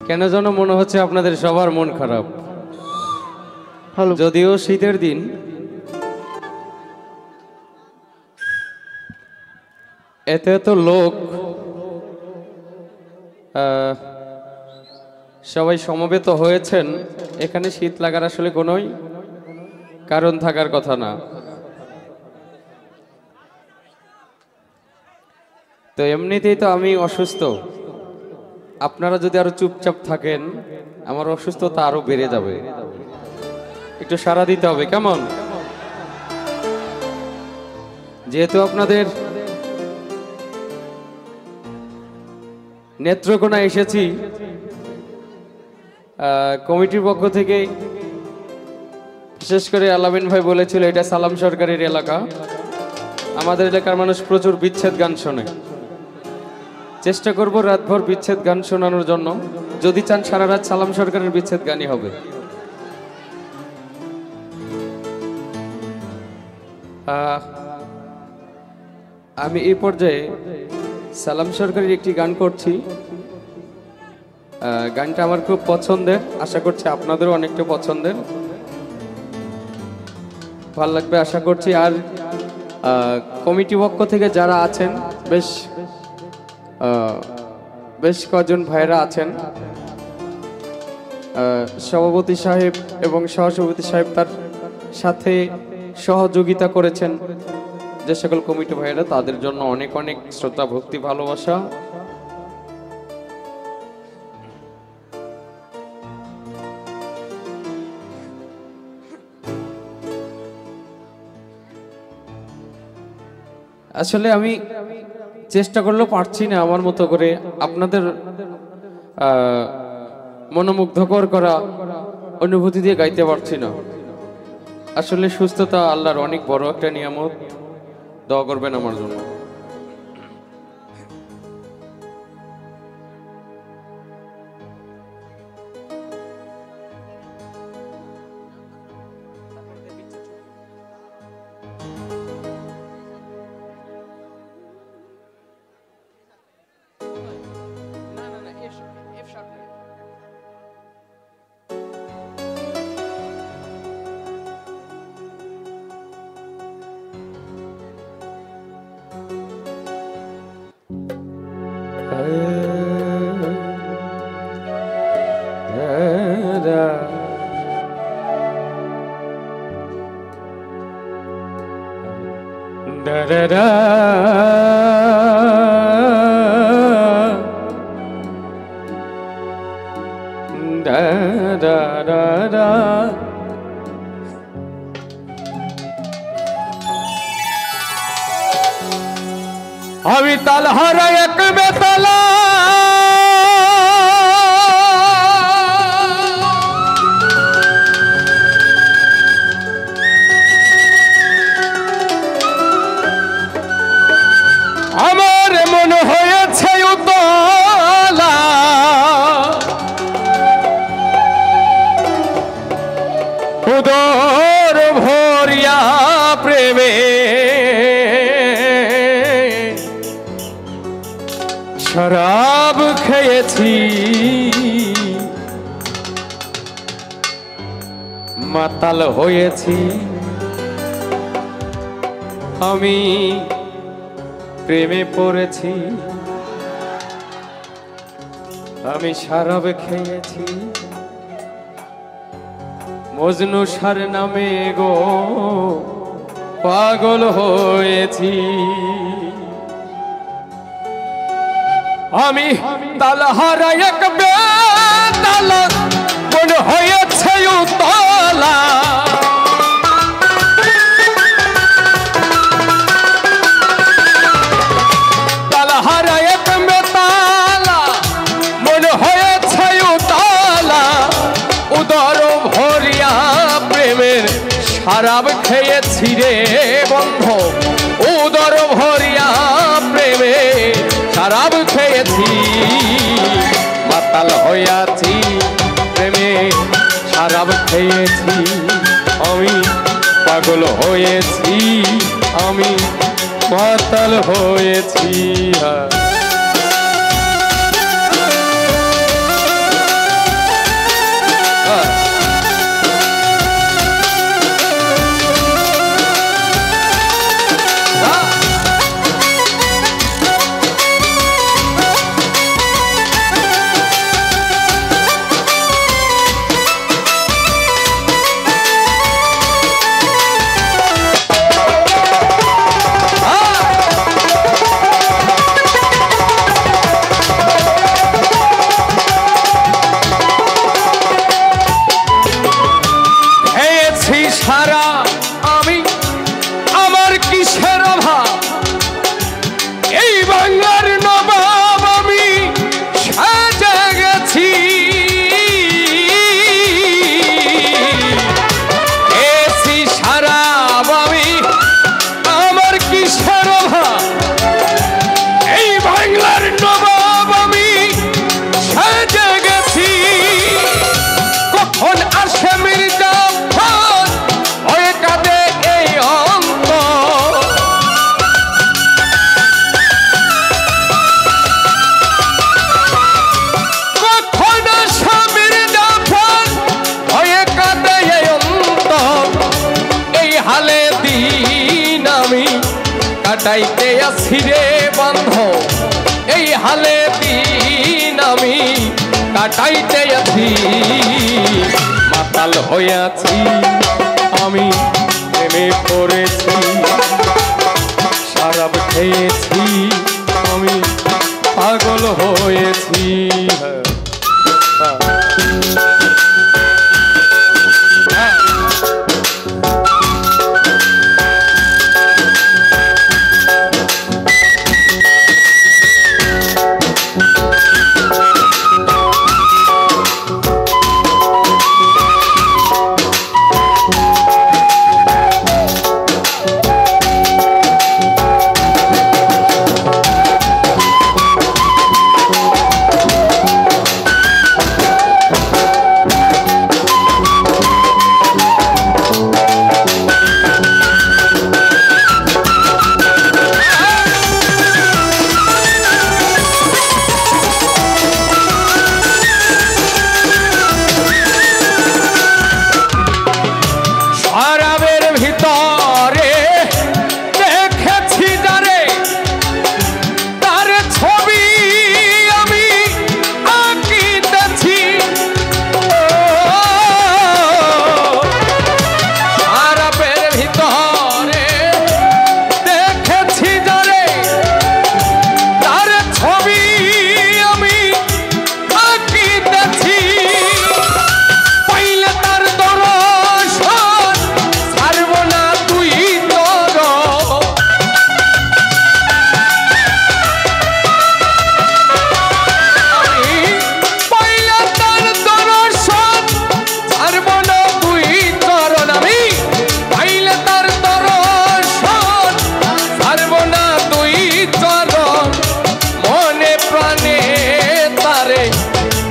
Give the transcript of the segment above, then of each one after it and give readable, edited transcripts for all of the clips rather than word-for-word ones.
কেন যেন মনে হচ্ছে আপনাদের সবার মন খারাপ। যদিও শীতের দিন, এত এত লোক সবাই সমবেত হয়েছেন, এখানে শীত লাগার আসলে কোনোই কারণ থাকার কথা না। তো এমনিতেই তো আমি অসুস্থ, আপনারা যদি আরো চুপচাপ থাকেন আমার অসুস্থতা আরো বেড়ে যাবে। একটু সাড়া দিতে হবে, কেমন? যেহেতু আপনাদের নেত্রকোনা এসেছি, কমিটির পক্ষ থেকে বিশেষ করে আলামিন ভাই বলেছিল এটা সালাম সরকারের এলাকা। আমাদের এলাকার মানুষ প্রচুর বিচ্ছেদ গান শোনে, চেষ্টা করব রাতভর বিচ্ছেদ গান শোনানোর জন্য। যদি চান সারা রাত সালাম সরকারের বিচ্ছেদ গানই হবে। আমি এই পর্যায়ে সালাম সরকারের একটি গান করছি। গানটা আমার খুব পছন্দের, আশা করছি আপনাদেরও অনেকটা পছন্দের, ভালো লাগবে আশা করছি। আর কমিটি পক্ষ থেকে যারা আছেন, বেশ কজন ভাইরা আছেন, সভাপতি সাহেব এবং সহসভাপতি সাহেব তার সাথে সহযোগিতা করেছেন যে সকল কমিটি ভাইরা, তাদের জন্য অনেক অনেক শ্রদ্ধা ভক্তি ভালোবাসা। আসলে আমি চেষ্টা করলেও পারছি না আমার মতো করে আপনাদের মনোমুগ্ধকর করা অনুভূতি দিয়ে গাইতে পারছি না। আসলে সুস্থতা আল্লাহর অনেক বড় একটা নিয়ামত, দোয়া করবেন আমার জন্য। আমি তালহারা এক বেতালা আমার মন হয়েছে উতলা, উদর ভরিয়া প্রেমে শরাব খেয়েছি, মাতাল হয়েছি আমি, প্রেমে পড়েছি আমি, শরাব খেয়েছি মজনু সার নামে গো পাগল হয়েছি। আমি তালহারা এক বেতালা মন হয়েছে উতলা, তালহারা এক বেতালা মন হয়েছে উতলা, উদর ভরিয়া প্রেমের শরাব খেয়েছি রে বন্ধু, উদর ভরিয়া প্রেমে শরাব খেয়েছি, মাতাল হইয়াছি প্রেমে শরাব খেয়েছি আমি, পাগল হয়েছি আমি, মাতাল হয়েছি। কাটাইতে আছি রে বান্ধব এই হালে দিন আমি কাটাইতে আছি মাতাল হইয়াছি আমি প্রেমে পড়েছি শরাব খেয়েছি আমি পাগল হয়েছি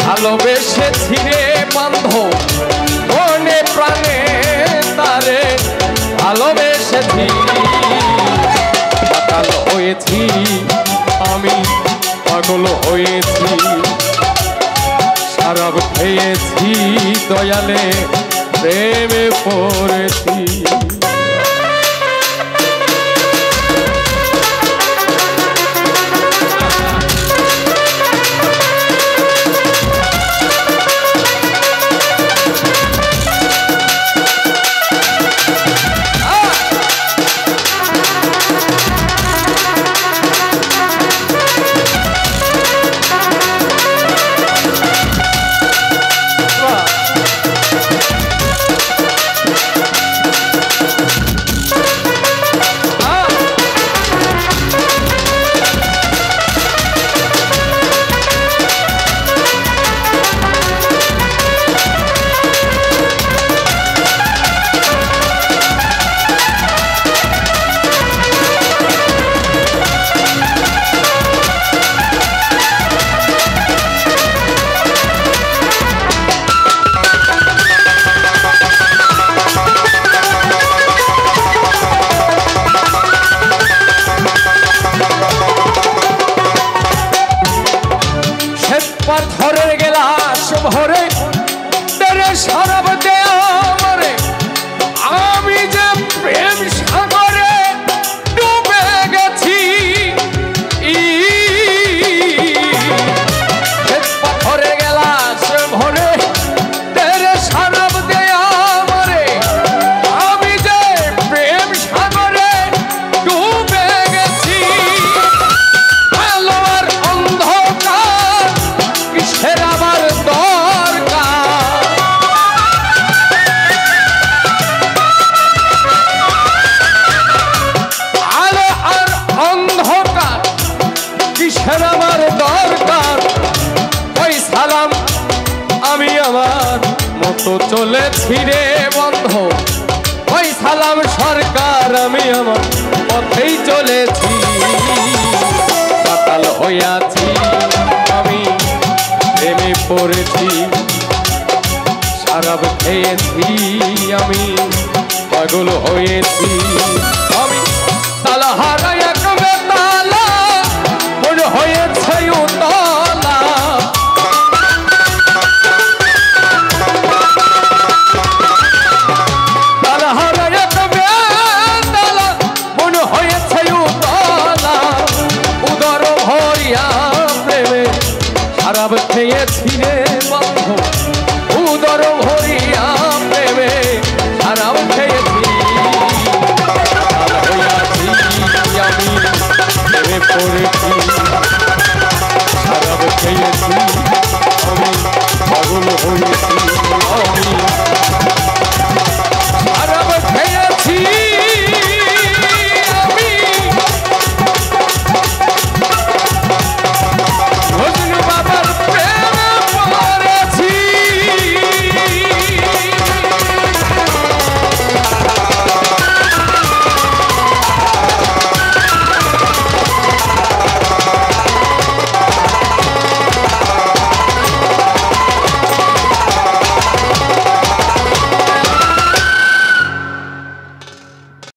ভালোবেসেছি রে বান্ধব মনে প্রাণে তারে ভালোবেসেছি পাগল হয়েছি আমি পাগল হয়েছি শরাব খেয়েছি দয়ালে প্রেমে পড়েছি পাথরের গেলাস ভরে তেরে শরাব দে আমারে আমি যে প্রেম সাগরে ডুবে গেছি পাথরের গেলাস ভরে তেরে শরাব দে আমারে আমি যে প্রেম সাগরে ডুবে গেছি আলোর অন্ধকার কিসের আমার দরকার আলো আর অন্ধকার কিসের আমার দরকার ওই সালাম আমি আমার মতো চলেছি রে বন্ধু ওই সালাম সরকার আমি আমার পথেই চলেছি পাতাল হইয়াছি আমি প্রেমে পড়েছি শরাব খেয়েছি আমি পাগল হয়েছি আমি তালা হারাইয়া কবে তালা মনে হয়েছে উতলা তালা হারাইয়া কবে তালা মনে হয়েছে উতলা উদর ভরিয়া প্রেমে সারাও খেয়েছি হইয়াছি আমি প্রেমে পড়েছি সারাও খেয়েছি আমি পাগল হয়ে